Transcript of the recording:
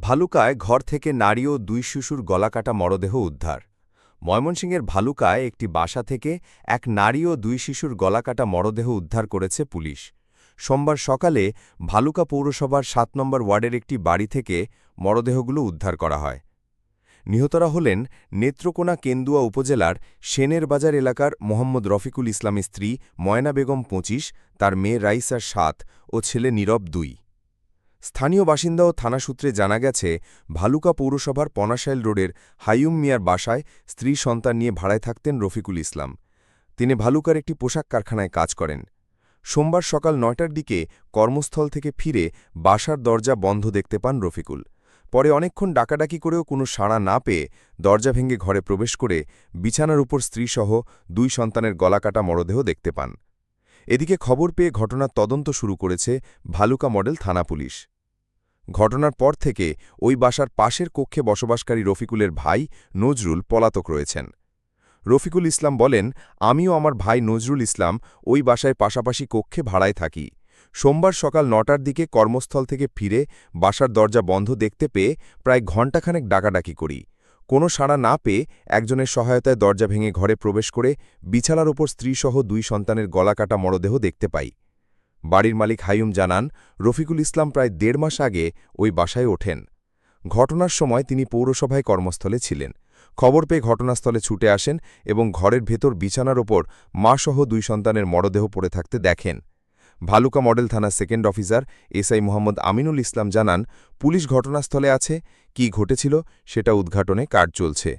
ভালুকায় ঘর থেকে নারী ও দুই শিশুর গলাকাটা মরদেহ উদ্ধার। ময়মনসিংহের ভালুকায় একটি বাসা থেকে এক নারী ও দুই শিশুর গলাকাটা মরদেহ উদ্ধার করেছে পুলিশ। সোমবার সকালে ভালুকা পৌরসভার ৭ নম্বর ওয়ার্ডের একটি বাড়ি থেকে মরদেহগুলো উদ্ধার করা হয়। নিহতরা হলেন নেত্রকোনা কেন্দুয়া উপজেলার সেনের বাজার এলাকার মোহাম্মদ রফিকুল ইসলামের স্ত্রী ময়না বেগম ২৫, তার মেয়ে রাইসা ৭ ও ছেলে নীরব ২। স্থানীয় বাসিন্দা ও থানা সূত্রে জানা গেছে, ভালুকা পৌরসভার পনাশাইল রোডের হাইয়ুম মিয়ার বাসায় স্ত্রী সন্তান নিয়ে ভাড়ায় থাকতেন রফিকুল ইসলাম। তিনি ভালুকার একটি পোশাক কারখানায় কাজ করেন। সোমবার সকাল ৯টার দিকে কর্মস্থল থেকে ফিরে বাসার দরজা বন্ধ দেখতে পান রফিকুল। পরে অনেকক্ষণ ডাকাডাকি করেও কোনো সাড়া না পেয়ে দরজা ভেঙে ঘরে প্রবেশ করে বিছানার উপর স্ত্রীসহ ২ সন্তানের গলাকাটা মরদেহ দেখতে পান। এদিকে খবর পেয়ে ঘটনার তদন্ত শুরু করেছে ভালুকা মডেল থানা পুলিশ। ঘটনার পর থেকে ওই বাসার পাশের কক্ষে বসবাসকারী রফিকুলের ভাই নজরুল পলাতক রয়েছেন। রফিকুল ইসলাম বলেন, আমিও আমার ভাই নজরুল ইসলাম ওই বাসায় পাশাপাশি কক্ষে ভাড়ায় থাকি। সোমবার সকাল ৯টার দিকে কর্মস্থল থেকে ফিরে বাসার দরজা বন্ধ দেখতে পেয়ে প্রায় ঘণ্টাখানেক ডাকাডাকি করি। কোনো সাড়া না পেয়ে একজনের সহায়তায় দরজা ভেঙে ঘরে প্রবেশ করে বিছানার ওপর স্ত্রীসহ ২ সন্তানের গলাকাটা মরদেহ দেখতে পাই। বাড়ির মালিক হাইয়ুম জানান, রফিকুল ইসলাম প্রায় ১.৫ মাস আগে ওই বাসায় ওঠেন। ঘটনার সময় তিনি পৌরসভায় কর্মস্থলে ছিলেন। খবর পেয়ে ঘটনাস্থলে ছুটে আসেন এবং ঘরের ভেতর বিছানার ওপর মাসহ ২ সন্তানের মরদেহ পড়ে থাকতে দেখেন। ভালুকা মডেল থানার second officer SI Mohammad Aminul Islam জানান, পুলিশ ঘটনাস্থলে আছে, কী ঘটেছিল সেটা উদ্ঘাটনে কাজ চলছে।